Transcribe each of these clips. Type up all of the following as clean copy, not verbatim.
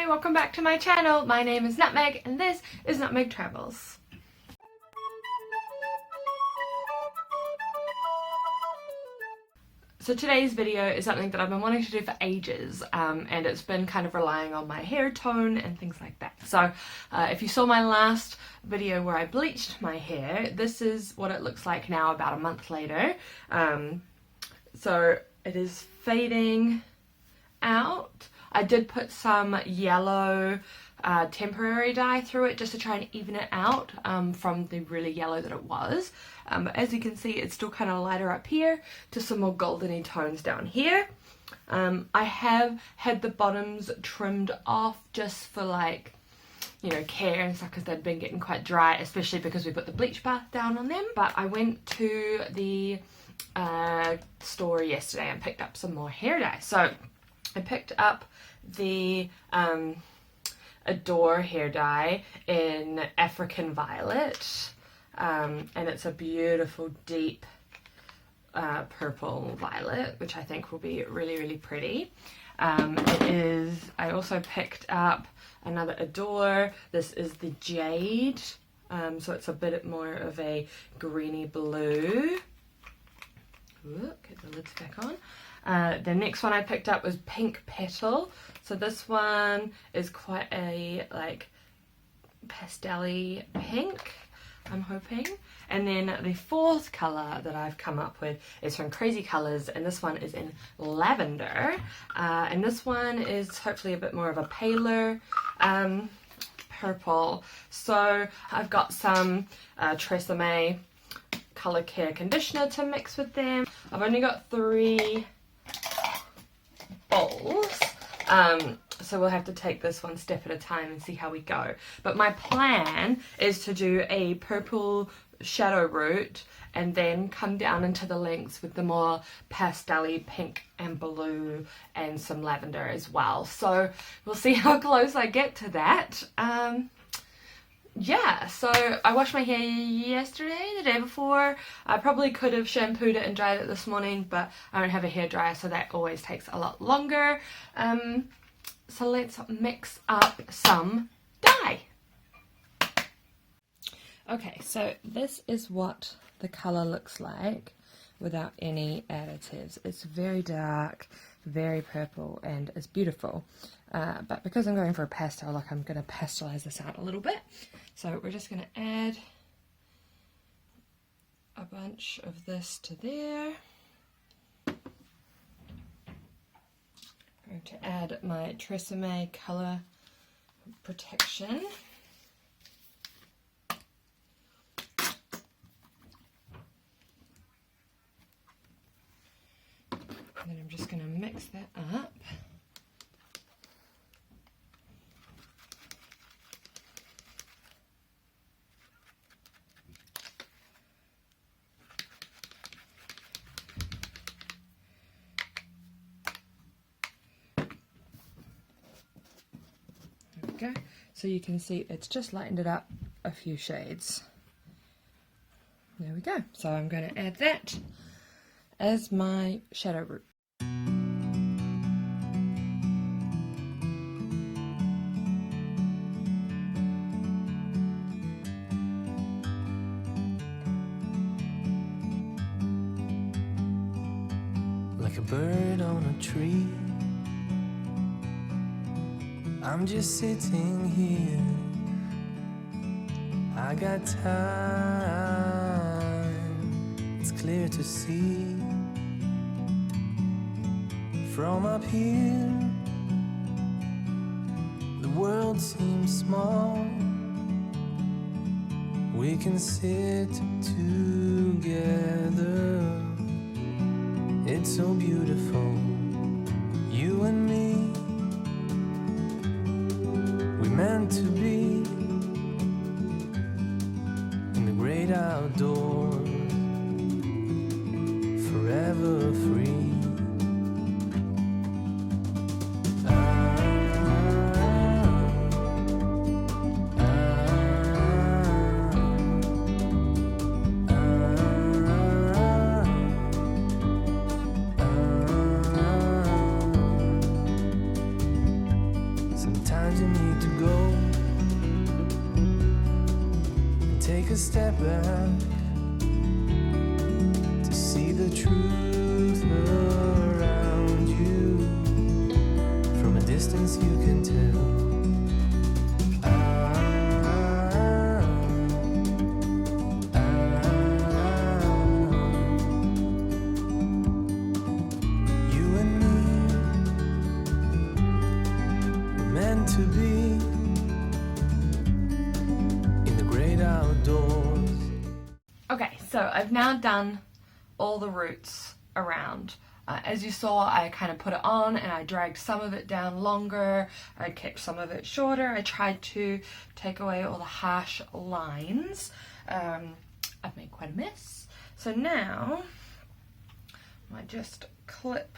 welcome back to my channel. My name is Nutmeg and this is Nutmeg Travels. So today's video is something that I've been wanting to do for ages, and it's been kind of relying on my hair tone and things like that. So if you saw my last video where I bleached my hair, this is what it looks like now about a month later. So it is fading out. I did put some yellow temporary dye through it just to try and even it out from the really yellow that it was. But as you can see, it's still kind of lighter up here to some more goldeny tones down here. I have had the bottoms trimmed off just for, like, you know, care and stuff, because they'd been getting quite dry, especially because we put the bleach bath down on them. But I went to the store yesterday and picked up some more hair dye. So I picked up the Adore hair dye in African Violet, and it's a beautiful deep purple violet, which I think will be really pretty. I also picked up another Adore. This is the Jade, so it's a bit more of a greeny blue. Ooh, get the lids back on. The next one I picked up was Pink Petal. So this one is quite a, like, pastel-y pink, I'm hoping. And then the fourth colour that I've come up with is from Crazy Colours, and this one is in Lavendar. And this one is hopefully a bit more of a paler purple. So I've got some Tressemme Colour Care Conditioner to mix with them. I've only got 3 bowls, so we'll have to take this one step at a time and see how we go. But my plan is to do a purple shadow root and then come down into the lengths with the more pastel-y pink and blue and some lavender as well. So we'll see how close I get to that. Yeah, so I washed my hair yesterday, the day before. I probably could have shampooed it and dried it this morning, but I don't have a hairdryer, so that always takes a lot longer. So let's mix up some dye. Okay, so this is what the colour looks like without any additives. It's very dark, very purple, and it's beautiful. But because I'm going for a pastel look, I'm going to pastelize this out a little bit. So we're just going to add a bunch of this to there. I'm going to add my Tressemme Colour Protection. And then I'm just going to mix that up. Go. So you can see it's just lightened it up a few shades. There we go. So I'm going to add that as my shadow root. Like a bird on a tree, I'm just sitting here. I got time, it's clear to see. From up here, the world seems small. We can sit together. It's so beautiful, you and me. Meant to be in the great outdoors, forever free. Sometimes you need to go and take a step back to see the truth around you. From a distance you can tell. To be in the great outdoors. Okay, so I've now done all the roots around. As you saw, I kind of put it on and I dragged some of it down longer. I kept some of it shorter. I tried to take away all the harsh lines. I've made quite a mess. So now I might just clip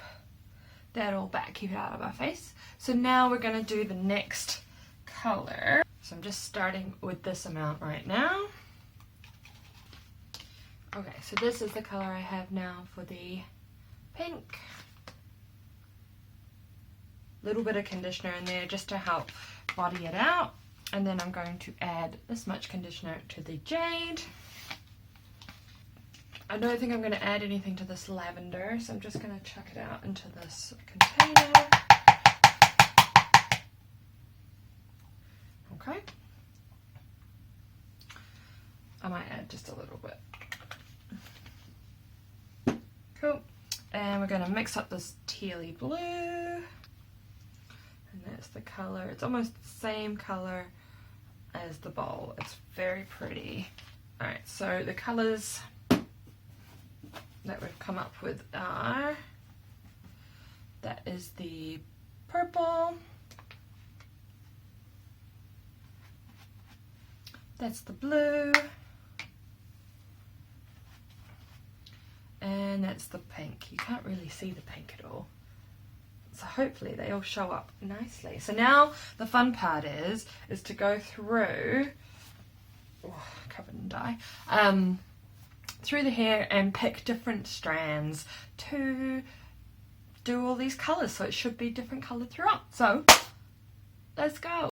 that all back, keep it out of our face. So now we're going to do the next color. So I'm just starting with this amount right now. Okay, so this is the color I have now for the pink. Little bit of conditioner in there just to help body it out. And then I'm going to add this much conditioner to the Jade. I don't think I'm going to add anything to this lavender, so I'm just going to chuck it out into this container. Okay. I might add just a little bit. Cool. And we're going to mix up this tealy blue. And that's the color. It's almost the same color as the bowl. It's very pretty. Alright, so the colors that we've come up with are, that is the purple, that's the blue, and that's the pink. You can't really see the pink at all, so hopefully they all show up nicely. So now the fun part is to go through, covered in dye, through the hair and pick different strands to do all these colours, so it should be different coloured throughout. So let's go.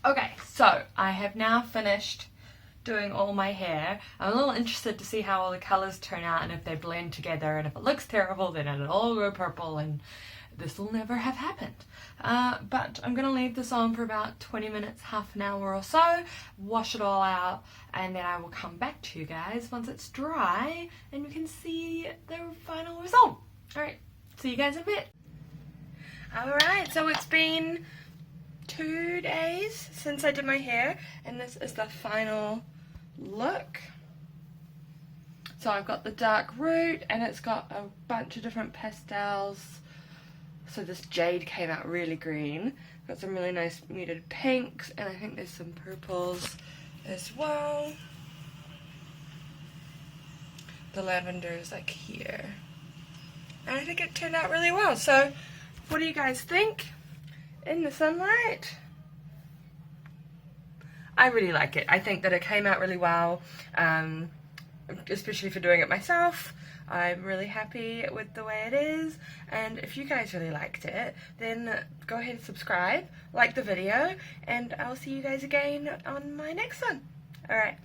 Okay, so I have now finished doing all my hair. I'm a little interested to see how all the colours turn out and if they blend together, and if it looks terrible then it'll all go purple and this will never have happened. But I'm going to leave this on for about 20 minutes, half an hour or so, wash it all out, and then I will come back to you guys once it's dry and you can see the final result. Alright, see you guys in a bit. Alright, so it's been 2 days since I did my hair, and this is the final look. So I've got the dark root and it's got a bunch of different pastels. So this Jade came out really green. Got some really nice muted pinks, and I think there's some purples as well. The lavender is like here. And I think it turned out really well. So what do you guys think? In the sunlight? I really like it. I think that it came out really well, especially for doing it myself. I'm really happy with the way it is, and if you guys really liked it, then go ahead and subscribe, like the video, and I'll see you guys again on my next one. Alright.